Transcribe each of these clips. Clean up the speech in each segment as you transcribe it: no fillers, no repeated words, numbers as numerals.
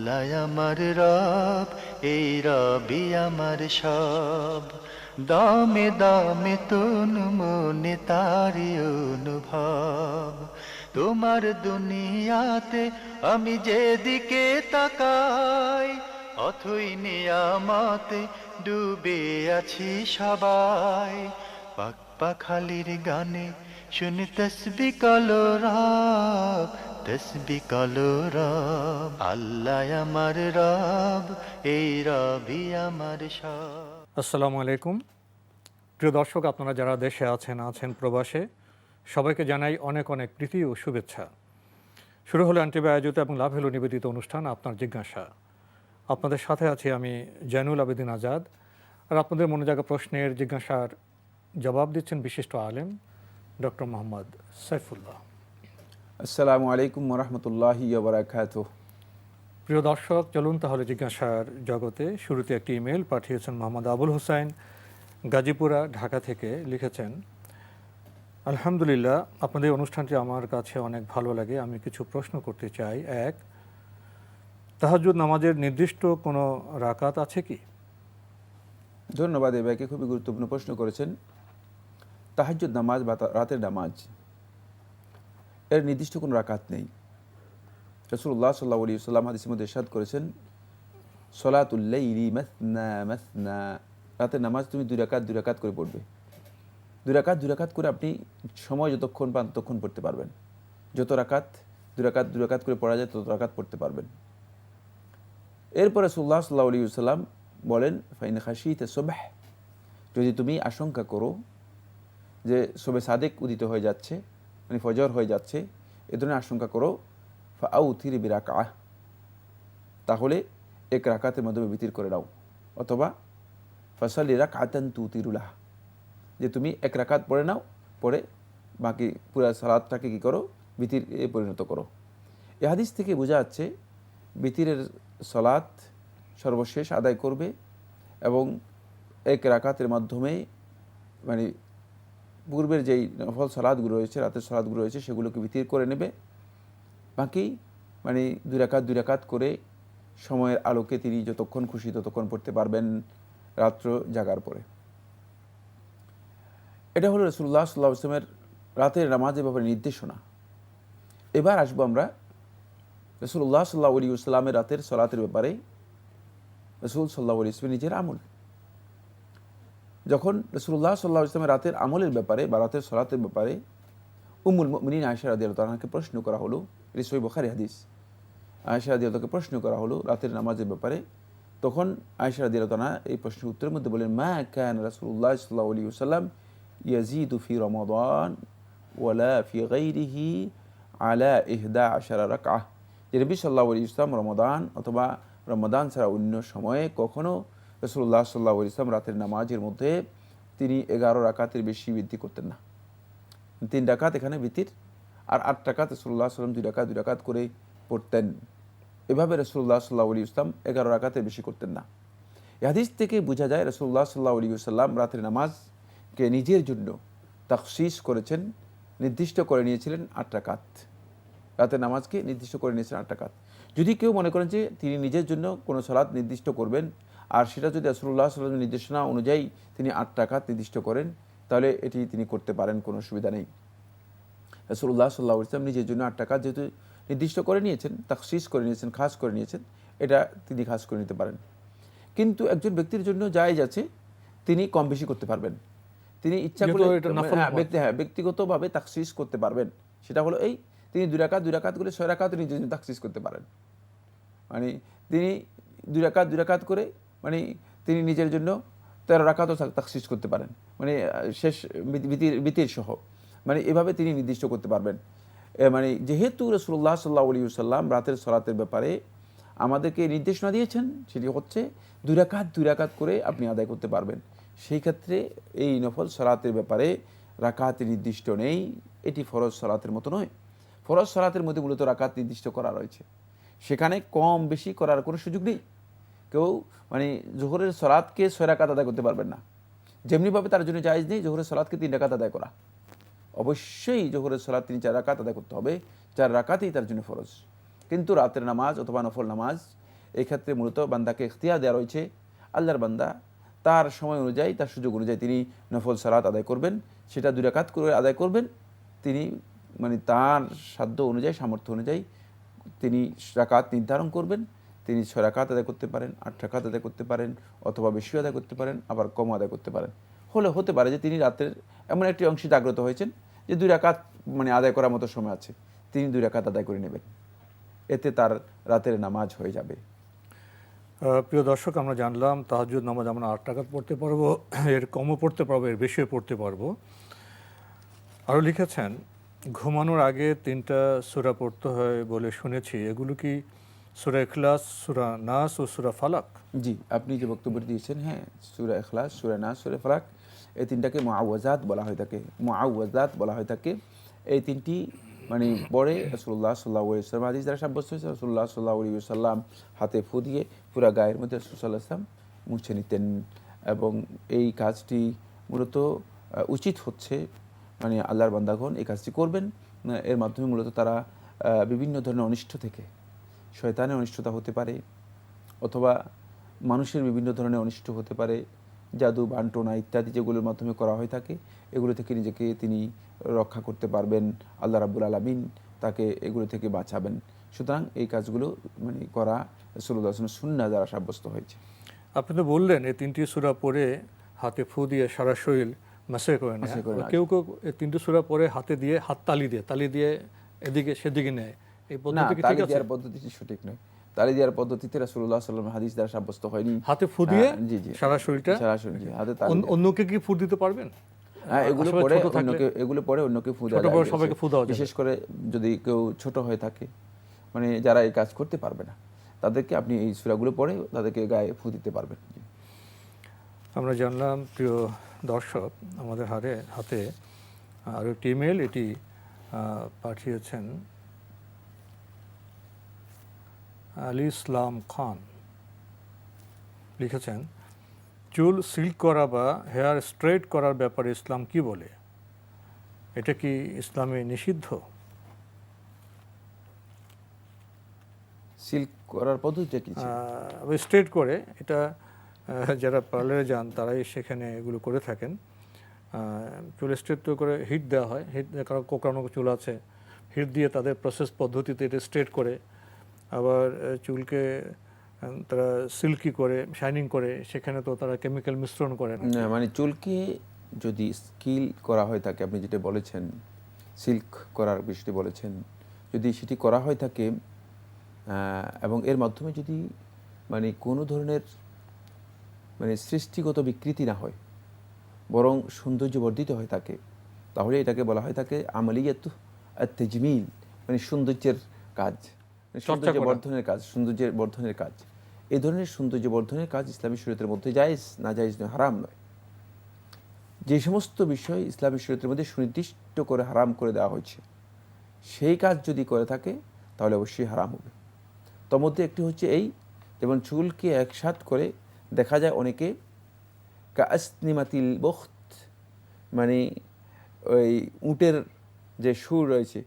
আল্লাহ আমার রব, এই রবি আমার সব। দামে দামে তন মনে তারি অনুভব। তোমার দুনিয়াতে আমি যেদিকে তাকাই, অথই নিয়ামতে ডুবে আছি সবাই। পাক পাখালির গানে শুনি তসবি কলরব, তসবি কলরব। আল্লাহ আমার রব, এই রবি আমার সব। আসসালামু আলাইকুম। প্রিয় দর্শক, আপনারা যারা দেশে আছেন প্রবাসে, সবাইকে জানাই অনেক অনেক প্রীতি ও শুভেচ্ছা। শুরু হলো অ্যান্টিবায় আয়োজিত এবং লাভ হলো নিবেদিত অনুষ্ঠান আপনার জিজ্ঞাসা। আপনাদের সাথে আছি আমি জয়নুল আবেদিন আজাদ। আর আপনাদের মনে জাগা প্রশ্নের জিজ্ঞাসার জবাব দিচ্ছেন বিশিষ্ট আলেম ডক্টর মোহাম্মদ সাইফুল্লাহ। আসসালামু আলাইকুম ওরহমতুল্লাহি ওবরাকাতুহ। প্রিয় দর্শক, চলুন তাহলে জিজ্ঞাসার জগতে। শুরুতে একটি ইমেল পাঠিয়েছেন মোহাম্মদ আবুল হুসাইন, গাজীপুরা, ঢাকা থেকে। লিখেছেন, আলহামদুলিল্লাহ, আপনাদের অনুষ্ঠানটি আমার কাছে অনেক ভালো লাগে। আমি কিছু প্রশ্ন করতে চাই। এক, তাহাজ্জুদ নামাজের নির্দিষ্ট কোনো রাকাত আছে কি? ধন্যবাদ, এই ভাইকে খুবই গুরুত্বপূর্ণ প্রশ্ন করেছেন। তাহাজ্জুদ নামাজ বা রাতের নামাজ, এর নির্দিষ্ট কোনো রাকাত নেই। রাসূলুল্লাহ সাল্লাল্লাহু আলাইহি ওয়াসাল্লাম হাদিসের মধ্যে ইরশাদ করেছেন, সলাতুল লাইলি মাসনা মাসনা, রাতের নামাজ তুমি দুই রাকাত করে পড়বে। দুই রাকাত করে আপনি সময় যতক্ষণ পান ততক্ষণ পড়তে পারবেন। যত রাকাত দুই রাকাত করে পড়া যায় তত রাকাত পড়তে পারবেন। এরপরে রাসূলুল্লাহ সাল্লাল্লাহু আলাইহি ওয়াসাল্লাম বলেন, ফাইন খাশিতা সুবহ, যদি তুমি আশঙ্কা করো যে শবে সাদেক উদিত হয়ে যাচ্ছে, মানে ফজর হয়ে যাচ্ছে, এ ধরনের আশঙ্কা করো, ফাআউতির বিরাকাহ, তাহলে এক রাকাতের মাধ্যমে বিতির করে দাও। অথবা ফাসাল্লি রাকাতান তুতিরুলাহ, যে তুমি এক রাকাত পড়ে নাও, পড়ে বাকি পুরা সালাতটাকে কী করো, বিতির পরিণত করো। এ হাদিস থেকে বোঝা যাচ্ছে বিতিরের সালাত সর্বশেষ আদায় করবে এবং এক রাকাতের মাধ্যমে মানে পূর্বের যেই নফল সালাতগুলো রয়েছে, রাতের সালাতগুলো রয়েছে, সেগুলোকে বিতির করে নেবে। বাকি মানে দুই রাকাত করে সময়ের আলোকে তিনি যতক্ষণ খুশি ততক্ষণ পড়তে পারবেন রাত্র জাগার পরে। এটা হলো রাসূলুল্লাহ সাল্লাল্লাহু আলাইহি ওয়াসাল্লামের রাতের নামাজের ব্যাপারে নির্দেশনা। এবার আসবো আমরা রাসূলুল্লাহ সাল্লাল্লাহু আলাইহি ওয়াসাল্লামের রাতের সালাতের ব্যাপারে। রাসূল সাল্লাল্লাহু আলাইহি ওয়াসাল্লাম নিজের আমল, যখন রাসূলুল্লাহ সাল্লাল্লাহু আলাইহি ওয়াসাল্লামের রাতের আমলের ব্যাপারে বা রাতের সালাতের ব্যাপারে উম্মুল মুমিনিন আয়েশা রাদিয়াল্লাহু তাআলাকে প্রশ্ন করা হলো, এটি সহিহ বুখারী হাদিস। আয়েশা রাদিয়াল্লাহুকে প্রশ্ন করা হলো রাতের নামাজের ব্যাপারে, তখন আয়েশা রাদিয়াল্লাহু তাআলা এই প্রশ্নের উত্তরের মধ্যে বলেন, মা কানা রাসূলুল্লাহ সাল্লাল্লাহু আলাইহি ওয়াসাল্লাম ইয়াজিদু ফি রমাদান ওয়ালা ফি গায়রিহি আলা 11 রাকআহ, যে নবী সাল্লাল্লাহু আলাইহি ওয়াসাল্লাম রমাদান অথবা রমাদান ছাড়া অন্য সময়ে কখনো রাসূলুল্লাহ সাল্লাল্লাহু আলাইহি ওয়াসাল্লাম রাতের নামাজের মধ্যে তিনি 11 রাকাতের বেশি বৃদ্ধি করতেন না। 3 রাকাত এখানে বিতির, আর 8 রাকাত রাসূলুল্লাহ সাল্লাল্লাহু আলাইহি ওয়াসাল্লাম 2 রাকাত করে পড়তেন। এভাবে রাসূলুল্লাহ সাল্লাল্লাহু আলাইহি ওয়াসাল্লাম 11 রাকাতের বেশি করতেন না। এই হাদিস থেকে বোঝা যায় রাসূলুল্লাহ সাল্লাল্লাহু আলাইহি ওয়াসাল্লাম রাতের নামাজকে নিজের জন্য তাখসিস করেছেন, নির্দিষ্ট করে নিয়েছিলেন 8 রাকাত। রাতের নামাজকে নির্দিষ্ট করে নিয়েছেন 8 রাকাত। যদি কেউ মনে করেন যে তিনি নিজের জন্য কোনো সালাত নির্দিষ্ট করবেন, আর সেটা যদি রাসূলুল্লাহ সাল্লাল্লাহু আলাইহি ওয়াসাল্লামের নির্দেশনা অনুযায়ী তিনি 8 রাকাত নির্দিষ্ট করেন, তাহলে এটি তিনি করতে পারেন, কোনো অসুবিধা নেই। রাসূলুল্লাহ সাল্লাল্লাহু আলাইহি ওয়াসাল্লাম নিজের জন্য 8 রাকাত যেহেতু নির্দিষ্ট করে নিয়েছেন, তাখসিস করে নিয়েছেন, খাস করে নিয়েছেন, এটা তিনি খাস করে নিতে পারেন। কিন্তু একজন ব্যক্তির জন্য জায়েজ আছে, তিনি কম বেশি করতে পারবেন, তিনি ইচ্ছা করে ব্যক্তিগতভাবে তাখসিস করতে পারবেন। সেটা হলো এই, তিনি 2 রাকাত করে 6 রাকাত নিজের জন্য তাখসিস করতে পারেন। মানে তিনি 2 রাকাত করে মানে তিনি নিজের জন্য 13 রাকাতও তাখসিস করতে পারেন, মানে শেষ বিতির সহ, মানে এভাবে তিনি নির্দিষ্ট করতে পারবেন। মানে যেহেতু রাসূলুল্লাহ সাল্লাল্লাহু আলাইহি ওয়াসাল্লাম রাতের সালাতের ব্যাপারে আমাদেরকে নির্দেশনা দিয়েছেন, সেটি হচ্ছে 2 রাকাত করে আপনি আদায় করতে পারবেন। সেই ক্ষেত্রে এই নফল সালাতের ব্যাপারে রাকাত নির্দিষ্ট নেই, এটি ফরজ সালাতের মতো নয়। ফরজ সালাতের মধ্যে মূলত রাকাত নির্দিষ্ট করা রয়েছে, সেখানে কম বেশি করার কোনো সুযোগ নেই। কেউ মানে জোহরের সালাতকে 6 রাকাত আদায় করতে পারবেন না, যেমনিভাবে তার জন্য জায়েজ নেই জোহরের সালাতকে 3 রাকাত আদায় করা। অবশ্যই জোহরের সালাত তিনি 4 রাকাত আদায় করতে হবে, 4 রাকাতই তার জন্য ফরজ। কিন্তু রাতের নামাজ অথবা নফল নামাজ এই ক্ষেত্রে মূলত বান্দাকে ইখতিয়ার দেওয়া রয়েছে। আল্লাহর বান্দা তার সময় অনুযায়ী, তার সুযোগ অনুযায়ী তিনি নফল সালাত আদায় করবেন, সেটা 2 রাকাত করে আদায় করবেন। তিনি মানে তার সাধ্য অনুযায়ী, সামর্থ্য অনুযায়ী তিনি রাকাত নির্ধারণ করবেন। তিনি 6 রাকাত আদায় করতে পারেন, 8 রাকাত আদায় করতে পারেন, অথবা বেশি আদায় করতে পারেন, আবার কম আদায় করতে পারেন। হতে পারে যে তিনি রাতের এমন একটি অংশে জাগ্রত হয়েছেন যে 2 রাকাত মানে আদায় করার মতো সময় আছে, তিনি 2 রাকাত আদায় করে নেবেন, এতে তার রাতের নামাজ হয়ে যাবে। প্রিয় দর্শক, আমরা জানলাম তাহাজ্জুদ নামাজ আমরা 8 রাকাত পড়তে পারবো, এর কমও পড়তে পারবো, এর বেশিও পড়তে পারবো। আরও লিখেছেন, ঘুমানোর আগে 3টা সূরা পড়তে হয় বলে শুনেছি, এগুলো কি সূরা ইখলাস, সূরা নাস ও সূরা ফালাক? জি, আপনি যে বক্তব্য দিয়েছেন, হ্যাঁ, সূরা ইখলাস, সূরা নাস, সূরা ফালাক, এই 3টাকে মুআওয়াজাত বলা হয়ে থাকে। মুআওয়াজাত বলা হয়ে থাকে। এই 3টি মানে পরে রাসূলুল্লাহ সাল্লাল্লাহু আলাইহি ওয়াসাল্লাম হাদিস দ্বারা সাব্যস্ত হয়েছে, রাসূলুল্লাহ সাল্লাল্লাহু আলাইহি ওয়াসাল্লাম হাতে ফু দিয়ে পুরা গায়ের মধ্যে রাসূল সাল্লাল্লাহু আলাইহি ওয়াসাল্লাম মুছে নিতেন। এবং এই কাজটি মূলত উচিত হচ্ছে মানে আল্লাহর বান্দাগণ এই কাজটি করবেন। এর মাধ্যমে মূলত তারা বিভিন্ন ধরনের অনিষ্ট থেকে, শয়তানের অনিষ্টতা হতে পারে, অথবা মানুষের বিভিন্ন ধরনের অনিষ্ট হতে পারে, জাদু, বান্টনা ইত্যাদি যেগুলোর মাধ্যমে করা হয়ে থাকে, এগুলো থেকে নিজেকে তিনি রক্ষা করতে পারবেন। আল্লাহ রাব্বুল আলামিন তাকে এগুলো থেকে বাঁচাবেন। সুতরাং এই কাজগুলো মানে করা রাসূলুল্লাহ সাল্লাল্লাহু আলাইহি ওয়াসাল্লামের সুন্নাহ দ্বারা সাব্যস্ত হয়েছে। আপনি তো বললেন এই 3টি সূরা পড়ে হাতে ফু দিয়ে সারা শরীর মাসে করে নেয়। কেউ কেউ এই 3টি সূরা পড়ে হাতে দিয়ে তালি দিয়ে এদিকে সেদিকে নেয়। এই না, পদ্ধতি কি ঠিক তালি আছে? দেওয়ার পদ্ধতিটি সঠিক নয়। তালি দেওয়ার পদ্ধতিতে রাসূলুল্লাহ সাল্লাল্লাহু আলাইহি ওয়াসাল্লাম হাদিস দ্বারা সাব্যস্ত হয়নি। হাতে ফু দিয়ে জি জি, সারা শরীরটা, সরাসরি হাতে তালি দেওয়া। অন্যকে কি ফু দিতে পারবেন? হ্যাঁ, এগুলো পরে অন্যকে ফু দেওয়া যায়। সবাইকে ফু দেওয়া যাবে। বিশেষ করে যদি কেউ ছোট হয়ে থাকে, মানে যারা এই কাজ করতে পারবে না, তাদেরকে আপনি এই সূরাগুলো পড়ে তাদেরকে গায়ে ফু দিতে পারবেন। আমরা জানলাম প্রিয় দর্শক, আমাদের হাতে আরও একটি ইমেল, এটি পাঠিয়েছেন আলী ইসলাম খান। লিখেছেন, চুল সিল্ক করা বা হেয়ার স্ট্রেট করার ব্যাপারে ইসলাম কি বলে? এটা কি ইসলামে নিষিদ্ধ? সিল্ক করার পদ্ধতিটা কি? স্ট্রেট করে, এটা যারা পার্লারে যান তারাই সেখানে এগুলো করে থাকেন। চুল স্ট্রেট করে হিট দেওয়া হয়, কারণ কোঁকড়ানো চুল আছে, হিট দিয়ে তাদের প্রসেস পদ্ধতিতে এটা স্ট্রেট করে, আবার চুলকে তারা সিল্কি করে, শাইনিং করে, সেখানে তো তারা কেমিক্যাল মিশ্রণ করে না। মানে চুলকে যদি স্কিল করা হয়ে থাকে, আপনি যেটা বলেছেন সিল্ক করার বিষয়টি বলেছেন, যদি সেটি করা হয়ে থাকে এবং এর মাধ্যমে যদি মানে কোনো ধরনের মানে সৃষ্টিগত বিকৃতি না হয়, বরং সৌন্দর্য বর্ধিত হয়ে থাকে, তাহলে এটাকে বলা হয় থাকে আমালিয়াত আত-তাজমিল, মানে সৌন্দর্যের কাজ, সৌন্দর্য বর্ধনের কাজ, সৌন্দর্যের বর্ধনের কাজ। এই ধরনের সৌন্দর্য বর্ধনের কাজ ইসলামী শরীয়তের মধ্যে জায়েজ, না জায়েজ নয়, হারাম নয়। যে সমস্ত বিষয় ইসলামী শরীয়তের মধ্যে সুনির্দিষ্ট করে হারাম করে দেওয়া হয়েছে, সেই কাজ যদি করে থাকে তাহলে অবশ্যই হারাম হবে। তার মধ্যে একটি হচ্ছে এই, যেমন চুলকে একসাথ করে দেখা যায় অনেকে কাসনিমাতিল বখত, মানে ওই উটের যে সুর রয়েছে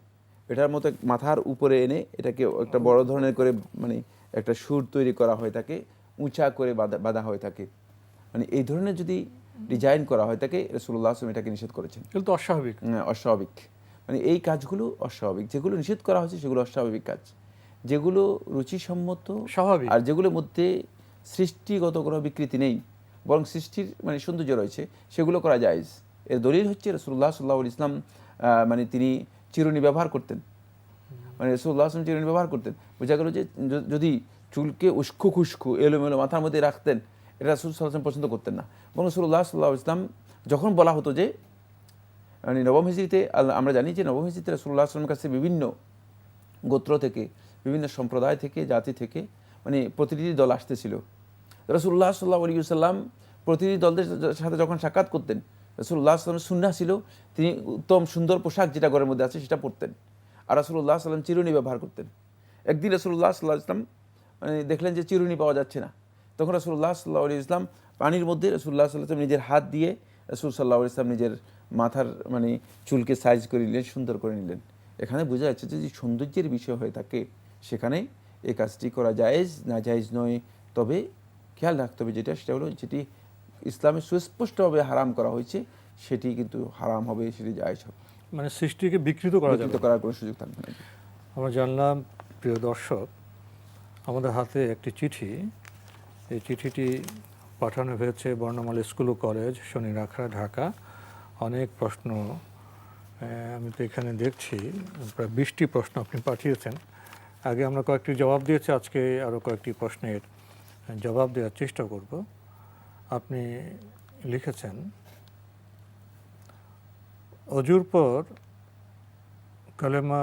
এটার মতো মাথার উপরে এনে এটাকে একটা বড় ধরনের করে মানে একটা সুর তৈরি করা হয়ে থাকে, উঁচা করে বাঁধা হয়ে থাকে। মানে এই ধরনের যদি ডিজাইন করা হয় থাকে, রাসূলুল্লাহ সাল্লাল্লাহু আলাইহি ওয়াসাল্লাম এটাকে নিষেধ করেছেন। কিন্তু অস্বাভাবিক, অস্বাভাবিক, মানে এই কাজগুলো অস্বাভাবিক। যেগুলো নিষেধ করা হয়েছে সেগুলো অস্বাভাবিক কাজ, যেগুলো রুচিসম্মত স্বাভাবিক, আর যেগুলোর মধ্যে সৃষ্টিগত কোনো বিকৃতি নেই, বরং সৃষ্টির মানে সৌন্দর্য রয়েছে, সেগুলো করা জায়েজ। এর দলিল হচ্ছে রাসূলুল্লাহ সাল্লাল্লাহু আলাইহি ওয়াসাল্লাম মানে তিনি চিরুনি ব্যবহার করতেন, মানে রাসূলুল্লাহ সাল্লাল্লাহু আলাইহি ওয়াসাল্লাম চিরুনি ব্যবহার করতেন। বোঝা গেল যে যদি চুলকে উস্কো খুস্কো এলোমেলো মাথার মধ্যে রাখতেন, এটা রাসূল সাল্লাল্লাহু আলাইহি ওয়াসাল্লাম পছন্দ করতেন না। এবং রাসূলুল্লাহ সাল্লাল্লাহু আলাইহি ওয়াসাল্লাম যখন বলা হতো যে মানে নবম হিজরিতে, আমরা জানি যে নবম হিজরিতে রাসূলুল্লাহ সাল্লাল্লাহু আলাইহি ওয়াসাল্লামের কাছে বিভিন্ন গোত্র থেকে, বিভিন্ন সম্প্রদায় থেকে, জাতি থেকে মানে প্রতিনিধি দল আসতেছিল। রাসূলুল্লাহ সাল্লাল্লাহু আলাইহি ওয়াসাল্লাম প্রতিনিধি দলদের সাথে যখন সাক্ষাৎ করতেন, রাসূলুল্লাহ সাল্লাল্লাহু আলাইহি ওয়াসাল্লামের সুন্নাহ ছিল তিনি উত্তম সুন্দর পোশাক যেটা ঘরের মধ্যে আছে সেটা পরতেন, আর রাসূলুল্লাহ সাল্লাল্লাহু আলাইহি ওয়াসাল্লাম চিরুনি ব্যবহার করতেন। একদিন রাসূলুল্লাহ সাল্লাল্লাহু আলাইহি ওয়াসাল্লাম মানে দেখলেন যে চিরুনি পাওয়া যাচ্ছে না, তখন রাসূলুল্লাহ সাল্লাল্লাহু আলাইহি ওয়াসাল্লাম পানির মধ্যে রাসূলুল্লাহ সাল্লাল্লাহু আলাইহি ওয়াসাল্লাম নিজের হাত দিয়ে রাসূল সাল্লাল্লাহু আলাইহি ওয়াসাল্লাম নিজের মাথার মানে চুলকে সাইজ করে নিলেন, সুন্দর করে নিলেন। এখানে বোঝা যাচ্ছে যে সৌন্দর্যের বিষয় হয়ে থাকে সেখানে এই কাজটি করা জায়েজ না জায়েজ নয়, তবে খেয়াল রাখতে হবে সেটা হলো যেটি ইসলামে সুস্পষ্টভাবে হারাম করা হয়েছে সেটি কিন্তু হারাম হবে, সেটি জায়েজ হবে, মানে সৃষ্টিকে বিকৃত করা যাবে বিকৃত করার কোনো সুযোগ থাকবে না। আমরা জানলাম প্রিয় দর্শক, আমাদের হাতে একটি চিঠি, এই চিঠিটি পাঠানো হয়েছে বর্ণমালী স্কুল ও কলেজ, শনিরাখড়া, ঢাকা। অনেক প্রশ্ন আমি তো এখানে দেখছি, প্রায় 20টি প্রশ্ন আপনি পাঠিয়েছেন। আগে আমরা কয়েকটি জবাব দিয়েছি, আজকে আরও কয়েকটি প্রশ্নের জবাব দেওয়ার চেষ্টা করব। আপনি লিখেছেন, অজুর পর কালেমা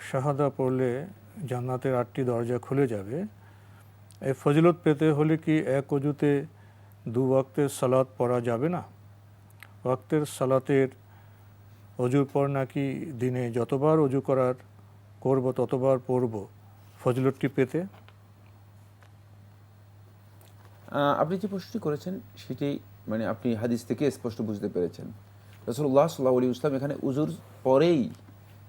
শাহাদা পড়লে জান্নাতের 8টি দরজা খুলে যাবে। এই ফজিলত পেতে হলে কি এক অজুতে 2 ওয়াক্তের সালাত পড়া যাবে না? ওয়াক্তের সালাতের অজুর পর নাকি দিনে যতবার অজু করব ততবার পড়ব ফজিলতটি পেতে? আপনি যে প্রশ্নটি করেছেন সেটি মানে আপনি হাদিস থেকে স্পষ্ট বুঝতে পেরেছেন। রাসূলুল্লাহ সাল্লাল্লাহু আলাইহি ওয়াসাল্লাম এখানে উজুর পরেই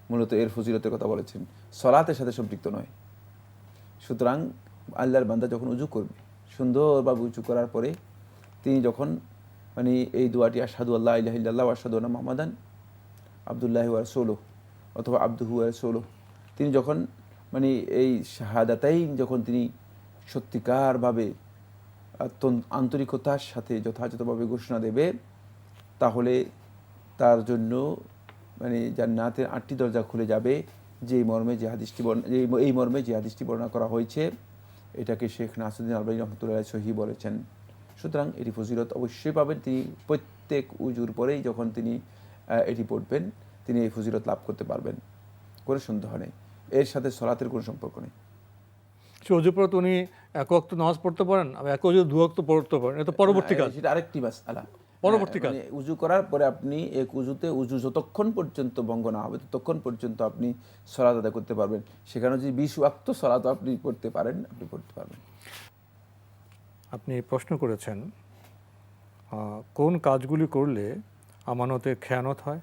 মূলত এর ফজিলতের কথা বলেছেন, সালাতের সাথে সম্পৃক্ত নয়। সুতরাং আল্লাহর বান্দা যখন উজু করবে, সুন্দরভাবে উজু করার পরে তিনি যখন মানে এই দোয়াটি আশহাদু আল্লা ইলাহা ইল্লাল্লাহ ওয়া আশহাদু আন্না মুহাম্মাদান আবদুল্লাহি ওয়া রাসূলুহু অথবা আবদুহু ওয়া রাসূলুহু, তিনি যখন মানে এই শাহাদাতাইন যখন তিনি সত্যিকারভাবে আন্তরিকতার সাথে যথাযথভাবে ঘোষণা দেবে, তাহলে তার জন্য মানে জান্নাতের 8টি দরজা খুলে যাবে, এই মর্মে যে হাদিসটি বর্ণনা করা হয়েছে। এটাকে শেখ নাসিরুদ্দিন আলবানী রহমতুল্লাহ সহিহ বলেছেন। সুতরাং এটি ফজিলত অবশ্যই পাবেন তিনি, প্রত্যেক উজুর পরেই যখন তিনি এটি পড়বেন তিনি এই ফজিলত লাভ করতে পারবেন, কোনো সন্দেহ নেই। এর সাথে সলাতের কোনো সম্পর্ক নেই। সে অজু পর উনি এক ওয়াক্ত নামাজ পড়তে পারেন, আবার এক অজু 2 ওয়াক্ত পড়তে পারেন, এটা পরবর্তী কাজ, সেটা আরেকটি মাসআলা। পরবর্তী কাজ। মানে উজু করার পরে আপনি এক উজুতে উজু যতক্ষণ পর্যন্ত ভঙ্গ না হবে ততক্ষণ পর্যন্ত আপনি সালাত আদায় করতে পারবেন। সেখানে যদি 20 ওয়াক্ত সালাত আপনি পড়তে পারেন, আপনি পড়তে পারবেন। আপনি প্রশ্ন করেছেন কোন কাজগুলি করলে আমানতের খেয়ানত হয়?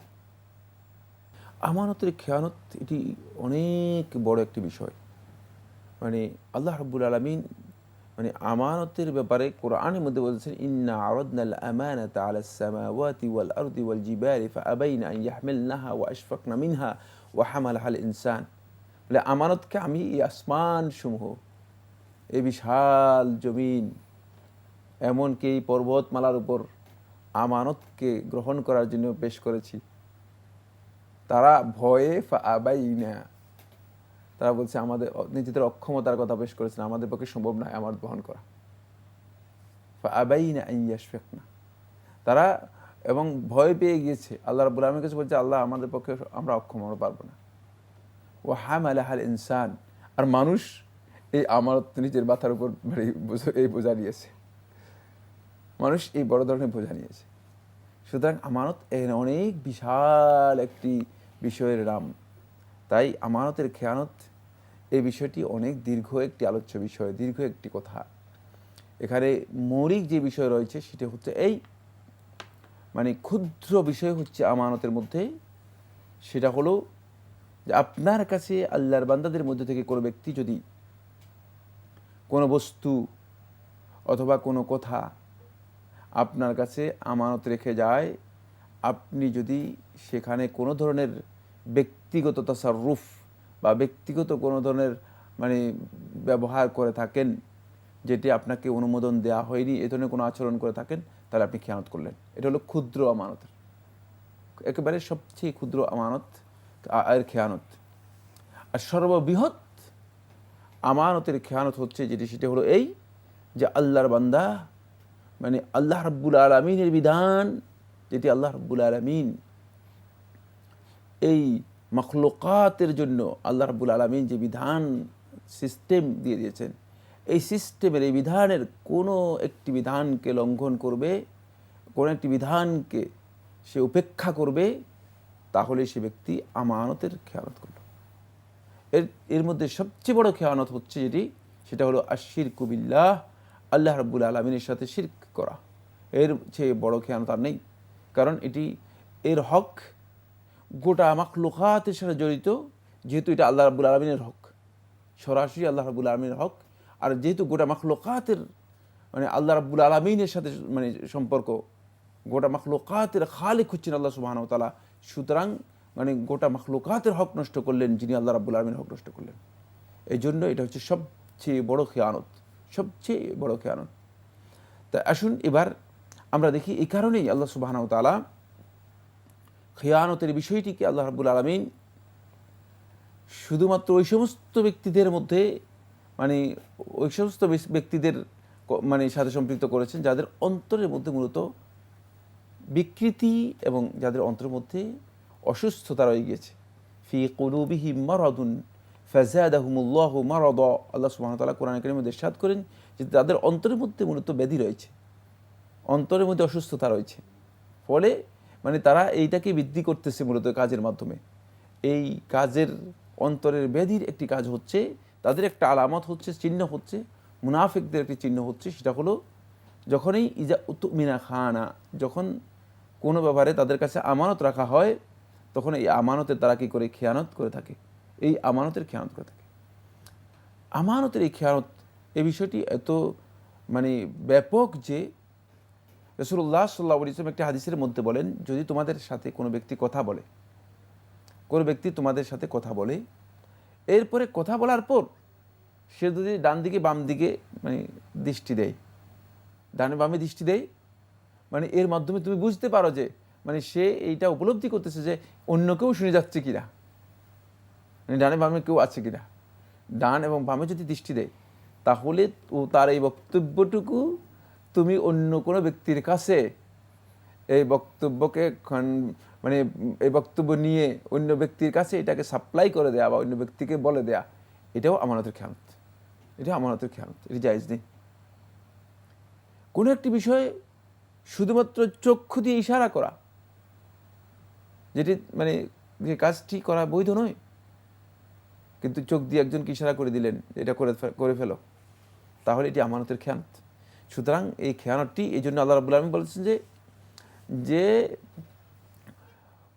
আমানতের খেয়ানত এটি অনেক বড় একটি বিষয়। মানে আল্লাহ রাব্বুল আলামিন মানে আমানতের ব্যাপারে কোরআনের মধ্যে বলেছেন, ইন্না আরাদনাল আমানাতা আলাস সামাওয়াতি ওয়াল আরদি ওয়াল জিবালি ফাআবাইনা আন ইয়াহমিলনাহা ওয়া আশফাকনা মিনহা ওয়া হামালাহাল ইনসান। বলে আমানতকে আমি এই আসমান সমূহ, এই বিশাল জমিন, এমনকি এই পর্বতমালার উপর আমানতকে গ্রহণ করার জন্য পেশ করেছি। তারা ভয়ে ফাআবাইনা, তারা বলছে আমাদের নিজেদের অক্ষমতার কথা পেশ করেছেন, আমাদের পক্ষে সম্ভব নয় আমানত বহন করা। ফাআবাইনা আন ইয়াশফাকনা, তারা এবং ভয় পেয়ে গিয়েছে। আল্লাহ রাব্বুল আলামিন কাছে বলছে, আল্লাহ আমাদের পক্ষে আমরা অক্ষম, আমরা পারবো না। ওয়া হামালাহাল ইনসান, আর মানুষ এই আমানত নিজের মাথার উপর এই বোঝা নিয়েছে, মানুষ এই বড় ধরনের বোঝা নিয়েছে। সুতরাং আমানত এর অনেক বিশাল একটি বিষয়ের নাম। তাই আমানতের খেয়ানত এই বিষয়টি অনেক দীর্ঘ একটি আলোচ্য বিষয়, দীর্ঘ একটি কথা। এখানে মৌলিক যে বিষয় রয়েছে সেটা হচ্ছে এই মানে ক্ষুদ্র বিষয় হচ্ছে আমানতের মধ্যে, সেটা হলো যে আপনার কাছে আল্লাহর বান্দাদের মধ্যে থেকে কোনো ব্যক্তি যদি কোনো বস্তু অথবা কোনো কথা আপনার কাছে আমানত রেখে যায়, আপনি যদি সেখানে কোনো ধরনের ব্যক্তিগত তাসাররুফ বা ব্যক্তিগত কোনো ধরনের মানে ব্যবহার করে থাকেন, যেটি আপনাকে অনুমোদন দেওয়া হয়নি, এ ধরনের কোনো আচরণ করে থাকেন, তাহলে আপনি খেয়ানত করলেন। এটা হলো ক্ষুদ্র আমানতের একেবারে সবচেয়ে ক্ষুদ্র আমানত আর খেয়ানত। আর সর্ববৃহৎ আমানতের খেয়ানত হচ্ছে যেটি, সেটা হলো এই যে আল্লাহর বান্দা মানে আল্লাহ রাব্বুল আলামিনের বিধান, যেটি আল্লাহ রাব্বুল আলামিন এই মাখলুকাতের জন্য আল্লাহ রাব্বুল আলামিন যে বিধান সিস্টেম দিয়ে দিয়েছেন, এই সিস্টেমের এই বিধানের কোনো একটি বিধানকে লঙ্ঘন করবে, কোনো একটি বিধানকে সে উপেক্ষা করবে, তাহলে সে ব্যক্তি আমানতের খেয়ানত করল। এর মধ্যে সবচেয়ে বড় খেয়ানত হচ্ছে যেটি, সেটা হলো আশশিরকু বিল্লাহ, আল্লাহ রাব্বুল আলামিনের সাথে শিরক করা। এর চেয়ে বড় খেয়ানত আর নেই, কারণ এটি এর হক গোটা মাখলুকাতের সাথে জড়িত, যেহেতু এটা আল্লাহ রাব্বুল আলামিনের হক। সরাসরি আল্লাহ রাব্বুল আলামিনের হক। আর যেহেতু গোটা মাখলুকাতের মানে আল্লাহ রাব্বুল আলামিনের সাথে মানে সম্পর্ক, গোটা মাখলুকাতের খালিক হচ্ছেন আল্লাহ সুবহানাহু ওয়া তাআলা, সুতরাং মানে গোটা মাখলুকাতের হক নষ্ট করলেন যিনি আল্লাহ রাব্বুল আলামিনের হক নষ্ট করলেন। এই জন্য এটা হচ্ছে সবচেয়ে বড় খেয়ানত, সবচেয়ে বড় খেয়ানত। তা আসুন এবার আমরা দেখি এই কারণেই আল্লাহ সুবহানাহু ওয়া তাআলা খেয়ানতের বিষয়টিকে আল্লাহ রাব্বুল আলামিন শুধুমাত্র ওই সমস্ত ব্যক্তিদের মধ্যে মানে ওই সমস্ত ব্যক্তিদের মানে সাথে সম্পৃক্ত করেছেন যাদের অন্তরের মধ্যে মূলত বিকৃতি এবং যাদের অন্তরের মধ্যে অসুস্থতা রয়ে গিয়েছে। ফি কুলুবিহিম মারাদুন ফাযাদাহুমুল্লাহু মারাদা, আল্লাহ সুবহানাহু ওয়া তাআলা কোরআন কারীমে ইরশাদ করেন যে তাদের অন্তরের মধ্যে মূলত ব্যাধি রয়েছে, অন্তরের মধ্যে অসুস্থতা রয়েছে, ফলে মানে তারা এইটাকে বৃদ্ধি করতেছে মূলত কাজের মাধ্যমে। এই কাজের অন্তরের ব্যাধির একটি কাজ হচ্ছে, তাদের একটা আলামত হচ্ছে, চিহ্ন হচ্ছে, মুনাফিকদের একটি চিহ্ন হচ্ছে, সেটা হলো যখনই ইজা উতুমিনা খানা, যখন কোনো ব্যাপারে তাদের কাছে আমানত রাখা হয় তখন এই আমানতের তারা কী করে খেয়ানত করে থাকে, এই আমানতের খেয়ানত করে থাকে। আমানতের এই খেয়ানত, এই বিষয়টি এত মানে ব্যাপক যে রাসূলুল্লাহ সাল্লাল্লাহু আলাইহি ওয়াসাল্লাম একটি হাদিসের মধ্যে বলেন, যদি তোমাদের সাথে কোনো ব্যক্তি কথা বলে, কোনো ব্যক্তি তোমাদের সাথে কথা বলে, এরপরে কথা বলার পর সে যদি ডান দিকে বাম দিকে মানে দৃষ্টি দেয়, ডানে বামে দৃষ্টি দেয়, মানে এর মাধ্যমে তুমি বুঝতে পারো যে মানে সে এইটা উপলব্ধি করতেছে যে অন্য কেউ শুনে যাচ্ছে কিনা, মানে ডানে বামে কেউ আছে কিনা। ডান এবং বামে যদি দৃষ্টি দেয় তাহলে তার এই বক্তব্যটুকু তুমি অন্য কোনো ব্যক্তির কাছে এই বক্তব্যকে মানে এই বক্তব্য নিয়ে অন্য ব্যক্তির কাছে এটাকে সাপ্লাই করে দেয়া বা অন্য ব্যক্তিকে বলে দেয়া, এটাও আমানতের খেয়ানত, এটা আমানতের খেয়ানত, এটা জায়েজ নেই। কোনো একটি বিষয়ে শুধুমাত্র চক্ষু দিয়ে ইশারা করা, যেটি মানে যে কাজটি করা বৈধ নয়, কিন্তু চোখ দিয়ে একজনকে ইশারা করে দিলেন এটা করে ফেলো, তাহলে এটি আমানতের খেয়ানত। সুতরাং এই খেয়ানতটি এই জন্য আল্লাহ রাব্বুল আলামিন বলেছেন যে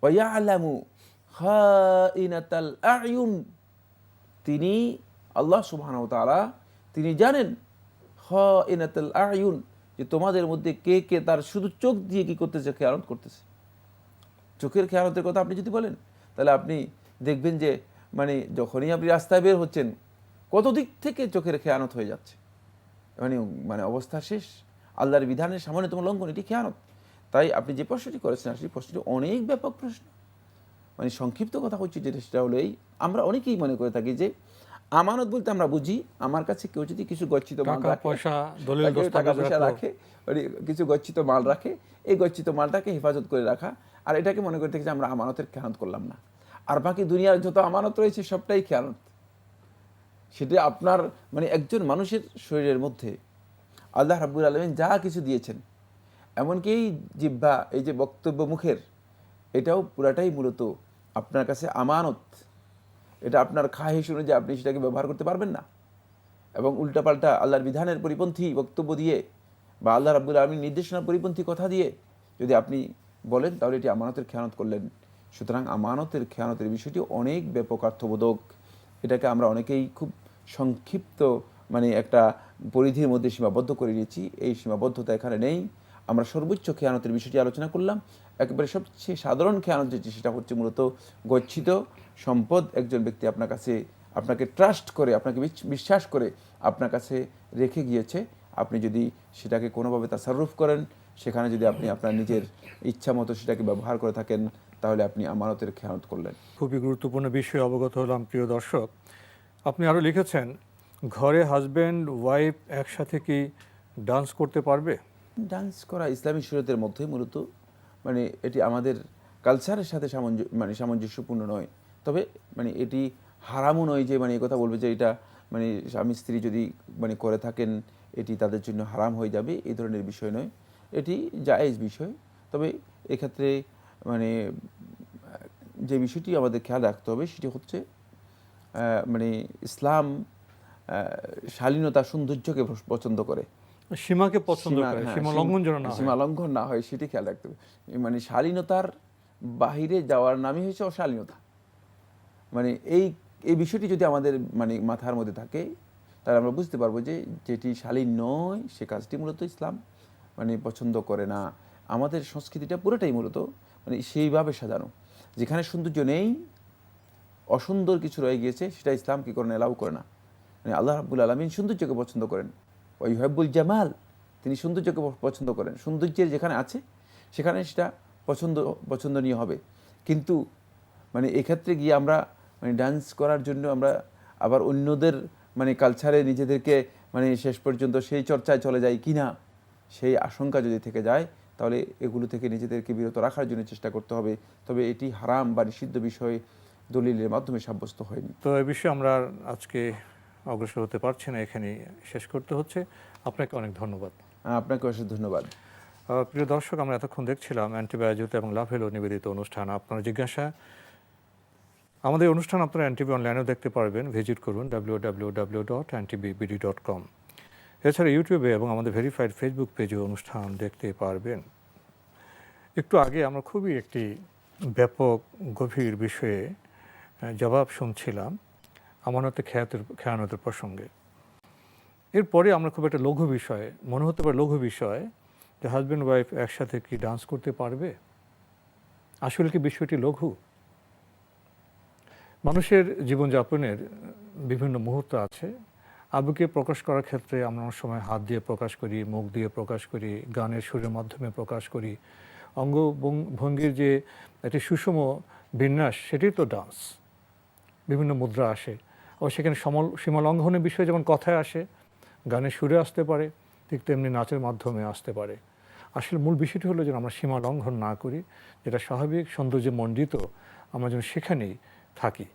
ওয়ায়ালামু খাইনাতাল আয়ুন, তিনি আল্লাহ সুবহানাহু ওয়া তাআলা তিনি জানেন খাইনাতাল আয়ুন, যে তোমাদের মধ্যে কে কে তার শুধু চোখ দিয়ে কি করতেছে, খেয়ানত করতেছে। চোখের খেয়ানতের কথা আপনি যদি বলেন তাহলে আপনি দেখবেন যে মানে যখনই আপনি রাস্তায় বের হচ্ছেন কত দিক থেকে চোখের খেয়ানত হয়ে যাচ্ছে, মানে মানে অবস্থা শেষ, আল্লাহর বিধানের সামান্যতম লঙ্ঘন, এটি খেয়ানত। তাই আপনি যে প্রশ্নটি করেছেন আসলে প্রশ্নটি অনেক ব্যাপক প্রশ্ন। মানে সংক্ষিপ্ত কথা হচ্ছে যেটা, সেটা হলো এই, আমরা অনেকেই মনে করে থাকি যে আমানত বলতে আমরা বুঝি আমার কাছে কেউ যদি কিছু গচ্ছিত মাল রাখে, টাকা পয়সা রাখে, কিছু গচ্ছিত মাল রাখে, এই গচ্ছিত মালটাকে হেফাজত করে রাখা, আর এটাকে মনে করে থাকি যে আমরা আমানতের খেয়ানত করলাম না, আর বাকি দুনিয়ার যত আমানত রয়েছে সবটাই খেয়ানত। সেটা আপনার মানে একজন মানুষের শরীরের মধ্যে আল্লাহ রাব্বুল আলামিন যা কিছু দিয়েছেন, এমনকি এই জিহ্বা, এই যে বক্তব্য মুখের, এটাও পুরাটাই মূলত আপনার কাছে আমানত। এটা আপনার খাহিশ অনুযায়ী আপনি সেটাকে ব্যবহার করতে পারবেন না, এবং উল্টাপাল্টা আল্লাহর বিধানের পরিপন্থী বক্তব্য দিয়ে বা আল্লাহ রাব্বুল আলামিন নির্দেশনার পরিপন্থী কথা দিয়ে যদি আপনি বলেন তাহলে এটি আমানতের খেয়ানত করলেন। সুতরাং আমানতের খেয়ানতের বিষয়টি অনেক ব্যাপক অর্থবোধক। এটাকে আমরা অনেকেই খুব সংক্ষিপ্ত মানে একটা পরিধির মধ্যে সীমাবদ্ধ করে নিয়েছি, এই সীমাবদ্ধতা এখানে নেই। আমরা সর্বোচ্চ খেয়ানতের বিষয়টি আলোচনা করলাম। একেবারে সবচেয়ে সাধারণ খেয়ানত যেটি, সেটা হচ্ছে মূলত গচ্ছিত সম্পদ একজন ব্যক্তি আপনার কাছে আপনাকে ট্রাস্ট করে, আপনাকে বিশ্বাস করে আপনার কাছে রেখে গিয়েছে, আপনি যদি সেটাকে কোনোভাবে তাসাররুফ করেন, সেখানে যদি আপনি আপনার নিজের ইচ্ছা মতো সেটাকে ব্যবহার করে থাকেন, তাহলে আপনি আমানতের খেয়ানত করলেন। খুবই গুরুত্বপূর্ণ বিষয়ে অবগত হলাম প্রিয় দর্শক। আপনি আরও লিখেছেন, ঘরে হাজব্যান্ড ওয়াইফ একসাথে কি ডান্স করতে পারবে? ডান্স করা ইসলামী শরীয়তের মধ্যে মূলত মানে এটি আমাদের কালচারের সাথে সামঞ্জস্যপূর্ণ নয়, তবে মানে এটি হারামও নয় যে মানে এই কথা বলবে যে এটা মানে স্বামী স্ত্রী যদি মানে করে থাকেন এটি তাদের জন্য হারাম হয়ে যাবে, এই ধরনের বিষয় নয়, এটি জায়েজ বিষয়। তবে এক্ষেত্রে মানে যে বিষয়টি আমাদের খেয়াল রাখতে হবে সেটি হচ্ছে মানে ইসলাম শালীনতা সৌন্দর্যকে পছন্দ করে, সীমাকে পছন্দ করে, সীমা লঙ্ঘন যেন না হয়, সীমা লঙ্ঘন না হয় সেটি খেয়াল রাখতে হবে। মানে শালীনতার বাহিরে যাওয়ার নামই হচ্ছে অশালীনতা। মানে এই এই বিষয়টি যদি আমাদের মানে মাথার মধ্যে থাকে, তাহলে আমরা বুঝতে পারবো যে যেটি শালীন নয় সে কাজটি মূলত ইসলাম মানে পছন্দ করে না। আমাদের সংস্কৃতিটা পুরোটাই মূলত মানে সেইভাবে সাজানো, যেখানে সৌন্দর্য নেই, অসুন্দর কিছু রয়ে গিয়েছে, সেটা ইসলাম কি করে না, এলাও করে না। মানে আল্লাহ রাব্বুল আলামিন সৌন্দর্যকে পছন্দ করেন, ওই ইউহিব্বুল জামাল, তিনি সৌন্দর্যকে পছন্দ করেন। সৌন্দর্যের যেখানে আছে সেখানে সেটা পছন্দনীয় হবে। কিন্তু মানে এক্ষেত্রে গিয়ে আমরা মানে ডান্স করার জন্য আমরা আবার অন্যদের মানে কালচারে নিজেদেরকে মানে শেষ পর্যন্ত সেই চর্চায় চলে যাই কিনা, সেই আশঙ্কা যদি থেকে যায়, তাহলে এগুলো থেকে নিজেদেরকে বিরত রাখার জন্য চেষ্টা করতে হবে। তবে এটি হারাম বা নিষিদ্ধ বিষয় দলিলের মাধ্যমে সাব্যস্ত হয়নি। তো এই বিষয়ে আমরা আজকে অগ্রসর হতে পারছি না, এখানেই শেষ করতে হচ্ছে। আপনাকে অনেক ধন্যবাদ। আপনাকে অশেষ ধন্যবাদ। প্রিয় দর্শক, আমরা এতক্ষণ দেখছিলাম অ্যান্টিবায়োজুত এবং লাভ হেলো নিবেদিত অনুষ্ঠান আপনার জিজ্ঞাসা। আমাদের অনুষ্ঠান আপনারা এনটিভি অনলাইনেও দেখতে পারবেন, ভিজিট করুন www.ntbbd.com। এছাড়া ইউটিউবে এবং আমাদের ভেরিফাইড ফেসবুক পেজে অনুষ্ঠান দেখতে পারবেন। একটু আগে আমরা খুবই একটি ব্যাপক গভীর বিষয়ে জবাব শুনছিলাম, আমানতে খেয়ানতের প্রসঙ্গে। এরপরে আমরা খুব একটা লঘু বিষয় মনে হতে পারে, লঘু বিষয় যে হাজব্যান্ড ওয়াইফ একসাথে কি ডান্স করতে পারবে। আসলে কি বিষয়টি লঘু? মানুষের জীবনযাপনের বিভিন্ন মুহূর্ত আছে, আবেগকে প্রকাশ করার ক্ষেত্রে আমরা অনেক সময় হাত দিয়ে প্রকাশ করি, মুখ দিয়ে প্রকাশ করি, গানের সুরের মাধ্যমে প্রকাশ করি। অঙ্গভঙ্গির যে একটি সুষম বিন্যাস, সেটাই তো ডান্স। বিভিন্ন মুদ্রা আসে, ও সেখানে সীমা লঙ্ঘনের বিষয়ে যেমন কথায় আসে, গানের সুরে আসতে পারে, ঠিক তেমনি নাচের মাধ্যমে আসতে পারে। আসলে মূল বিষয়টি হলো যেন আমরা সীমা লঙ্ঘন না করি, যেটা স্বাভাবিক সৌন্দর্যে মণ্ডিত, আমরা যেন সেখানেই থাকি।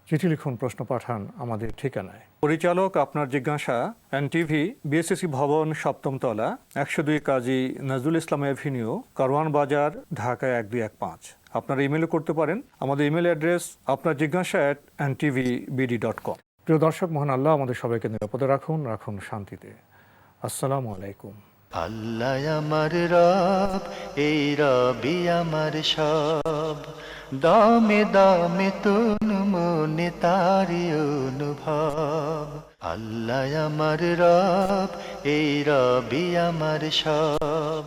চিঠি লিখুন, প্রশ্ন পাঠান আমাদের ঠিকানায়। পরিচালক আপনার জিজ্ঞাসা, এনটিভি, বিএসসি ভবন, 7ম তলা, 102 কাজী নজরুল ইসলাম এভিনিউ, কারওয়ান বাজার, ঢাকা 1215। আপনারা ইমেলও করতে পারেন। আমাদের ইমেল অ্যাড্রেস আপনার জিজ্ঞাসা @ntbbd.com। প্রিয় দর্শক, মহান আল্লাহ আমাদের সবাইকে নিরাপদে রাখুন, রাখুন শান্তিতে। আসসালামু আলাইকুম। আল্লাহ আমার রব, এই রবি আমার সব, দামে দামে তুন মনে তারি অনুভব। আল্লাহ আমার রব, এই রবি আমার সব।